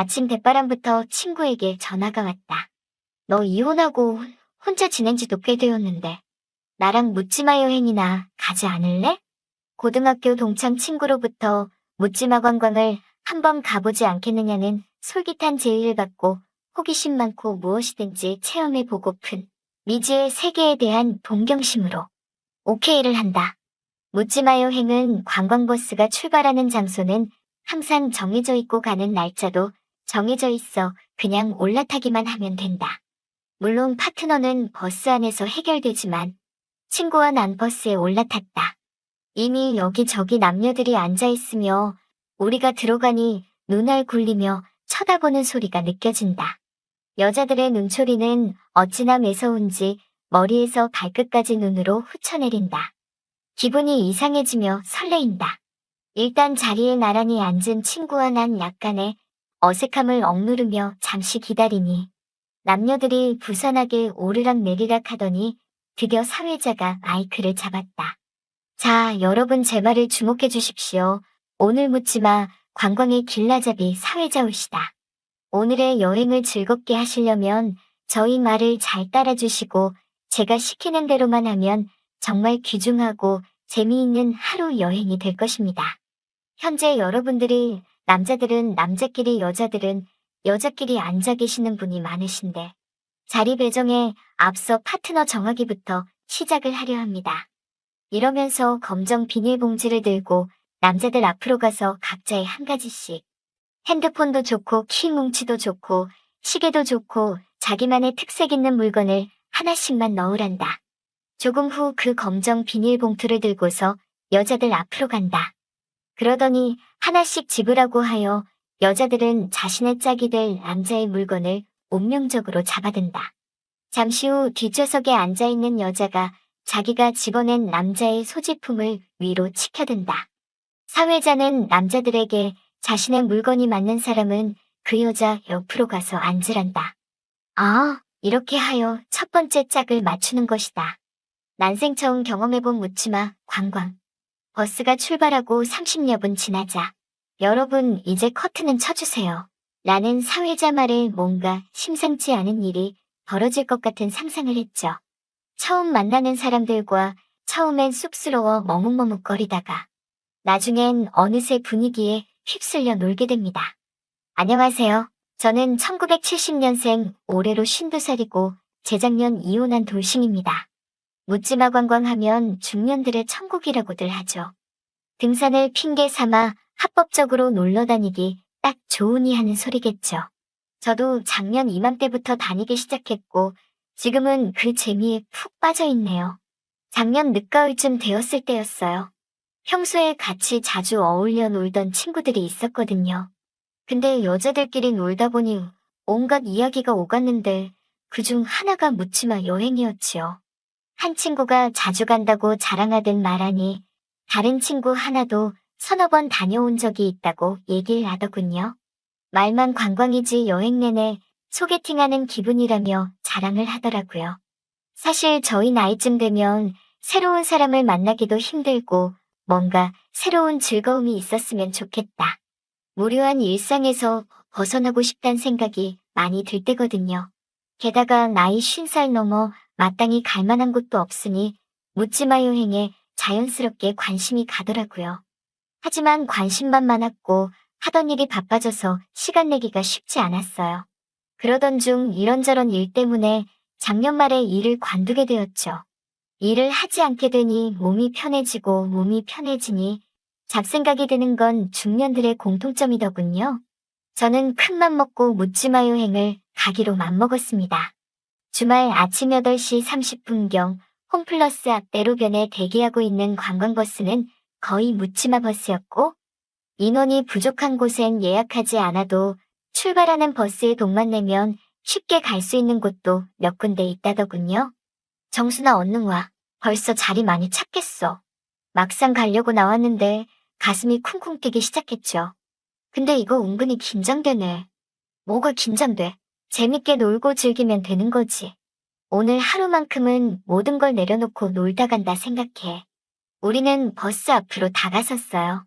아침 대바람부터 친구에게 전화가 왔다. 너 이혼하고 혼자 지낸 지도 꽤 되었는데 나랑 묻지마 여행이나 가지 않을래? 고등학교 동창 친구로부터 묻지마 관광을 한번 가보지 않겠느냐는 솔깃한 제의를 받고 호기심 많고 무엇이든지 체험해보고픈 미지의 세계에 대한 동경심으로 오케이를 한다. 묻지마 여행은 관광버스가 출발하는 장소는 항상 정해져 있고 가는 날짜도 정해져 있어 그냥 올라타기만 하면 된다. 물론 파트너는 버스 안에서 해결되지만 친구와 난 버스에 올라탔다. 이미 여기저기 남녀들이 앉아있으며 우리가 들어가니 눈알 굴리며 쳐다보는 소리가 느껴진다. 여자들의 눈초리는 어찌나 매서운지 머리에서 발끝까지 눈으로 훑어내린다. 기분이 이상해지며 설레인다. 일단 자리에 나란히 앉은 친구와 난 약간의 어색함을 억누르며 잠시 기다리니 남녀들이 부산하게 오르락 내리락 하더니 드디어 사회자가 마이크를 잡았다. 자, 여러분 제 말을 주목해 주십시오. 오늘 묻지마 관광의 길라잡이 사회자우시다. 오늘의 여행을 즐겁게 하시려면 저희 말을 잘 따라주시고 제가 시키는 대로만 하면 정말 귀중하고 재미있는 하루 여행이 될 것입니다. 현재 여러분들이 남자들은 남자끼리 여자들은 여자끼리 앉아 계시는 분이 많으신데 자리 배정에 앞서 파트너 정하기부터 시작을 하려 합니다. 이러면서 검정 비닐봉지를 들고 남자들 앞으로 가서 각자의 한 가지씩 핸드폰도 좋고 키 뭉치도 좋고 시계도 좋고 자기만의 특색 있는 물건을 하나씩만 넣으란다. 조금 후 그 검정 비닐봉투를 들고서 여자들 앞으로 간다. 그러더니 하나씩 집으라고 하여 여자들은 자신의 짝이 될 남자의 물건을 운명적으로 잡아든다. 잠시 후 뒷좌석에 앉아있는 여자가 자기가 집어낸 남자의 소지품을 위로 치켜든다. 사회자는 남자들에게 자신의 물건이 맞는 사람은 그 여자 옆으로 가서 앉으란다. 아, 이렇게 하여 첫 번째 짝을 맞추는 것이다. 난생 처음 경험해본 묻지마 관광. 버스가 출발하고 30여 분 지나자 여러분 이제 커튼은 쳐주세요. 라는 사회자 말에 뭔가 심상치 않은 일이 벌어질 것 같은 상상을 했죠. 처음 만나는 사람들과 처음엔 쑥스러워 머뭇머뭇거리다가 나중엔 어느새 분위기에 휩쓸려 놀게 됩니다. 안녕하세요. 저는 1970년생 올해로 52살이고 재작년 이혼한 돌싱입니다. 묻지마 관광하면 중년들의 천국이라고들 하죠. 등산을 핑계 삼아 합법적으로 놀러 다니기 딱 좋으니 하는 소리겠죠. 저도 작년 이맘때부터 다니기 시작했고 지금은 그 재미에 푹 빠져 있네요. 작년 늦가을쯤 되었을 때였어요. 평소에 같이 자주 어울려 놀던 친구들이 있었거든요. 근데 여자들끼리 놀다 보니 온갖 이야기가 오갔는데 그중 하나가 묻지마 여행이었지요. 한 친구가 자주 간다고 자랑하듯 말하니 다른 친구 하나도 서너 번 다녀온 적이 있다고 얘기를 하더군요. 말만 관광이지 여행 내내 소개팅하는 기분이라며 자랑을 하더라고요. 사실 저희 나이쯤 되면 새로운 사람을 만나기도 힘들고 뭔가 새로운 즐거움이 있었으면 좋겠다. 무료한 일상에서 벗어나고 싶다는 생각이 많이 들 때거든요. 게다가 나이 50살 넘어 마땅히 갈 만한 곳도 없으니 묻지마 여행에 자연스럽게 관심이 가더라고요. 하지만 관심만 많았고 하던 일이 바빠져서 시간 내기가 쉽지 않았어요. 그러던 중 이런저런 일 때문에 작년 말에 일을 관두게 되었죠. 일을 하지 않게 되니 몸이 편해지니 잡생각이 드는 건 중년들의 공통점이더군요. 저는 큰맘 먹고 묻지마 여행을 가기로 맘먹었습니다. 주말 아침 8시 30분경 홈플러스 앞 대로변에 대기하고 있는 관광버스는 거의 묻지마 버스였고 인원이 부족한 곳엔 예약하지 않아도 출발하는 버스에 돈만 내면 쉽게 갈 수 있는 곳도 몇 군데 있다더군요. 정순아 얼른 와. 벌써 자리 많이 찼겠어. 막상 가려고 나왔는데 가슴이 쿵쿵 뛰기 시작했죠. 근데 이거 은근히 긴장되네. 뭐가 긴장돼? 재밌게 놀고 즐기면 되는 거지. 오늘 하루만큼은 모든 걸 내려놓고 놀다 간다 생각해. 우리는 버스 앞으로 다가섰어요.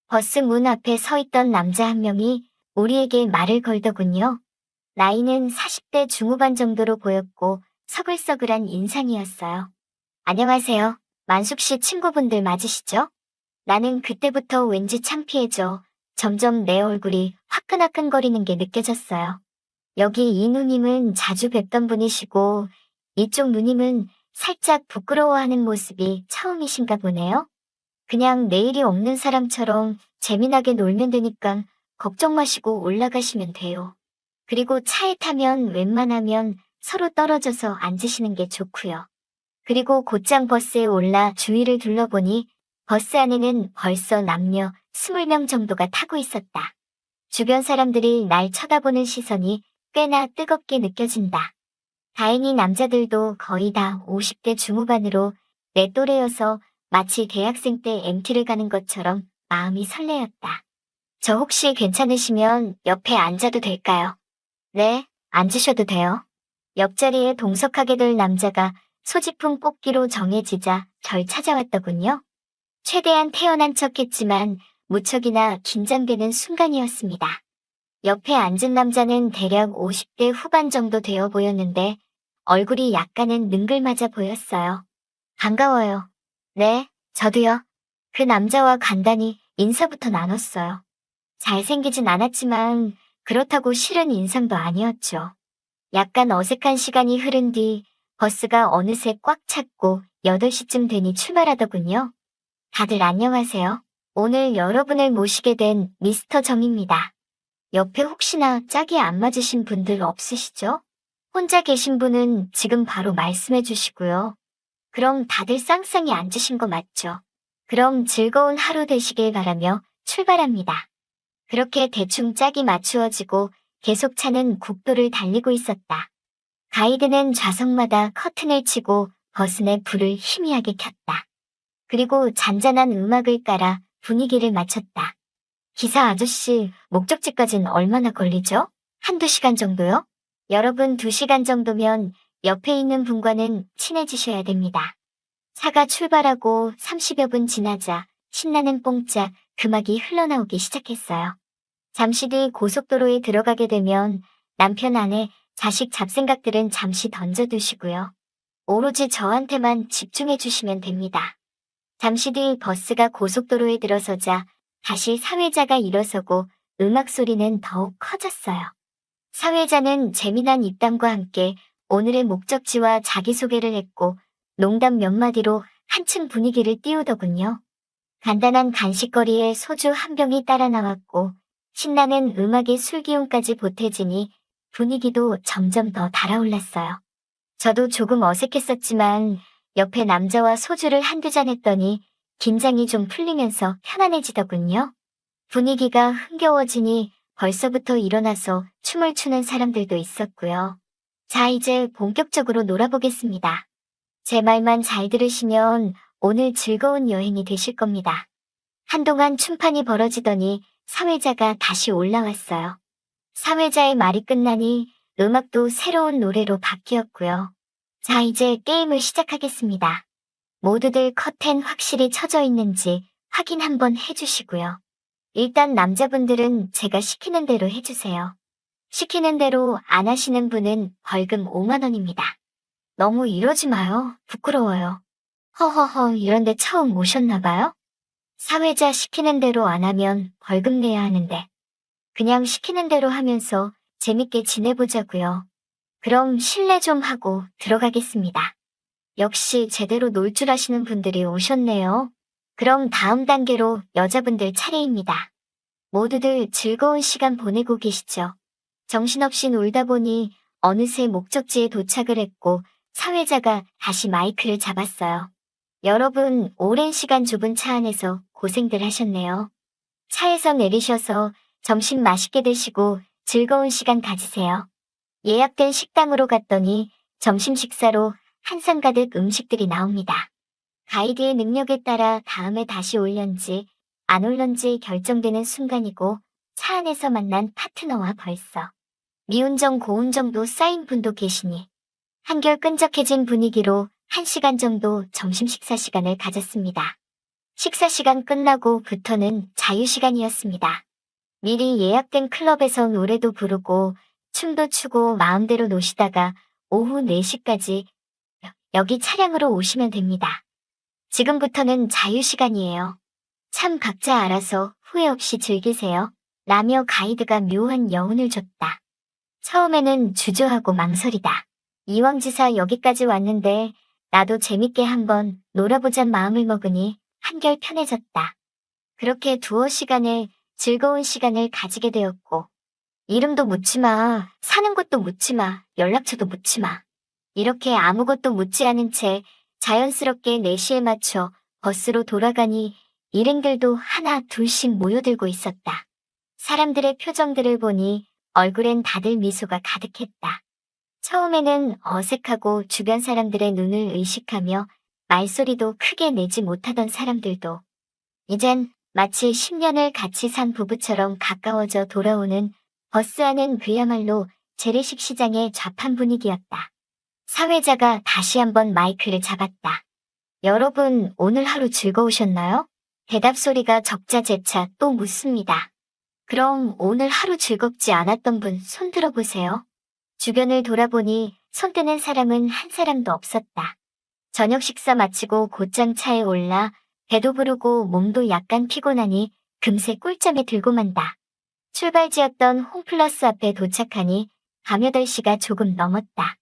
버스 문 앞에 서 있던 남자 한 명이 우리에게 말을 걸더군요. 나이는 40대 중후반 정도로 보였고 서글서글한 인상이었어요. 안녕하세요. 만숙 씨 친구분들 맞으시죠? 나는 그때부터 왠지 창피해져 점점 내 얼굴이 화끈화끈거리는 게 느껴졌어요. 여기 이 누님은 자주 뵙던 분이시고 이쪽 누님은 살짝 부끄러워하는 모습이 처음이신가 보네요. 그냥 내일이 없는 사람처럼 재미나게 놀면 되니까 걱정 마시고 올라가시면 돼요. 그리고 차에 타면 웬만하면 서로 떨어져서 앉으시는 게 좋고요. 그리고 곧장 버스에 올라 주위를 둘러보니 버스 안에는 벌써 남녀 20명 정도가 타고 있었다. 주변 사람들이 날 쳐다보는 시선이 꽤나 뜨겁게 느껴진다. 다행히 남자들도 거의 다 50대 중후반으로 내 또래여서 마치 대학생 때 MT를 가는 것처럼 마음이 설레었다. 저 혹시 괜찮으시면 옆에 앉아도 될까요? 네, 앉으셔도 돼요. 옆자리에 동석하게 될 남자가 소지품 뽑기로 정해지자 절 찾아왔더군요. 최대한 태연한 척했지만 무척이나 긴장되는 순간이었습니다. 옆에 앉은 남자는 대략 50대 후반 정도 되어 보였는데 얼굴이 약간은 능글맞아 보였어요. 반가워요. 네, 저도요. 그 남자와 간단히 인사부터 나눴어요. 잘생기진 않았지만 그렇다고 싫은 인상도 아니었죠. 약간 어색한 시간이 흐른 뒤 버스가 어느새 꽉 찼고 8시쯤 되니 출발하더군요. 다들 안녕하세요. 오늘 여러분을 모시게 된 미스터 정입니다. 옆에 혹시나 짝이 안 맞으신 분들 없으시죠? 혼자 계신 분은 지금 바로 말씀해 주시고요. 그럼 다들 쌍쌍이 앉으신 거 맞죠? 그럼 즐거운 하루 되시길 바라며 출발합니다. 그렇게 대충 짝이 맞추어지고 계속 차는 국도를 달리고 있었다. 가이드는 좌석마다 커튼을 치고 버스 내 불을 희미하게 켰다. 그리고 잔잔한 음악을 깔아 분위기를 맞췄다. 기사 아저씨, 목적지까진 얼마나 걸리죠? 한두 시간 정도요? 여러분 2시간 정도면 옆에 있는 분과는 친해지셔야 됩니다. 차가 출발하고 30여 분 지나자 신나는 뽕짝 음악이 흘러나오기 시작했어요. 잠시 뒤 고속도로에 들어가게 되면 남편 아내, 자식 잡생각들은 잠시 던져두시고요. 오로지 저한테만 집중해 주시면 됩니다. 잠시 뒤 버스가 고속도로에 들어서자 다시 사회자가 일어서고 음악 소리는 더욱 커졌어요. 사회자는 재미난 입담과 함께 오늘의 목적지와 자기소개를 했고 농담 몇 마디로 한층 분위기를 띄우더군요. 간단한 간식거리에 소주 한 병이 따라 나왔고 신나는 음악의 술기운까지 보태지니 분위기도 점점 더 달아올랐어요. 저도 조금 어색했었지만 옆에 남자와 소주를 한두 잔 했더니 긴장이 좀 풀리면서 편안해지더군요. 분위기가 흥겨워지니 벌써부터 일어나서 춤을 추는 사람들도 있었고요. 자, 이제 본격적으로 놀아보겠습니다. 제 말만 잘 들으시면 오늘 즐거운 여행이 되실 겁니다. 한동안 춤판이 벌어지더니 사회자가 다시 올라왔어요. 사회자의 말이 끝나니 음악도 새로운 노래로 바뀌었고요. 자, 이제 게임을 시작하겠습니다. 모두들 커튼 확실히 쳐져 있는지 확인 한번 해주시고요. 일단 남자분들은 제가 시키는 대로 해주세요. 시키는 대로 안 하시는 분은 벌금 5만 원입니다. 너무 이러지 마요. 부끄러워요. 허허허, 이런데 처음 오셨나 봐요? 사회자 시키는 대로 안 하면 벌금 내야 하는데 그냥 시키는 대로 하면서 재밌게 지내보자고요. 그럼 실례 좀 하고 들어가겠습니다. 역시 제대로 놀 줄 아시는 분들이 오셨네요. 그럼 다음 단계로 여자분들 차례입니다. 모두들 즐거운 시간 보내고 계시죠? 정신없이 놀다 보니 어느새 목적지에 도착을 했고 사회자가 다시 마이크를 잡았어요. 여러분, 오랜 시간 좁은 차 안에서 고생들 하셨네요. 차에서 내리셔서 점심 맛있게 드시고 즐거운 시간 가지세요. 예약된 식당으로 갔더니 점심 식사로 한 상 가득 음식들이 나옵니다. 가이드의 능력에 따라 다음에 다시 올련지 안 올런지 결정되는 순간이고 차 안에서 만난 파트너와 벌써 미운정 고운정도 쌓인 분도 계시니 한결 끈적해진 분위기로 1시간 정도 점심 식사 시간을 가졌습니다. 식사 시간 끝나고부터는 자유시간이었습니다. 미리 예약된 클럽에서 노래도 부르고 춤도 추고 마음대로 노시다가 오후 4시까지 여기 차량으로 오시면 됩니다. 지금부터는 자유시간이에요. 참 각자 알아서 후회 없이 즐기세요. 라며 가이드가 묘한 여운을 줬다. 처음에는 주저하고 망설이다. 이왕지사 여기까지 왔는데 나도 재밌게 한번 놀아보잔 마음을 먹으니 한결 편해졌다. 그렇게 두어 시간에 즐거운 시간을 가지게 되었고 이름도 묻지 마, 사는 곳도 묻지 마, 연락처도 묻지 마. 이렇게 아무것도 묻지 않은 채 자연스럽게 4시에 맞춰 버스로 돌아가니 일행들도 하나 둘씩 모여들고 있었다. 사람들의 표정들을 보니 얼굴엔 다들 미소가 가득했다. 처음에는 어색하고 주변 사람들의 눈을 의식하며 말소리도 크게 내지 못하던 사람들도 이젠 마치 10년을 같이 산 부부처럼 가까워져 돌아오는 버스 안은 그야말로 재래식 시장의 좌판 분위기였다. 사회자가 다시 한번 마이크를 잡았다. 여러분, 오늘 하루 즐거우셨나요? 대답 소리가 적자재차 또 묻습니다. 그럼 오늘 하루 즐겁지 않았던 분 손 들어보세요. 주변을 돌아보니 손 뜨는 사람은 한 사람도 없었다. 저녁 식사 마치고 곧장 차에 올라 배도 부르고 몸도 약간 피곤하니 금세 꿀잠에 들고 만다. 출발지였던 홈플러스 앞에 도착하니 밤 8시가 조금 넘었다.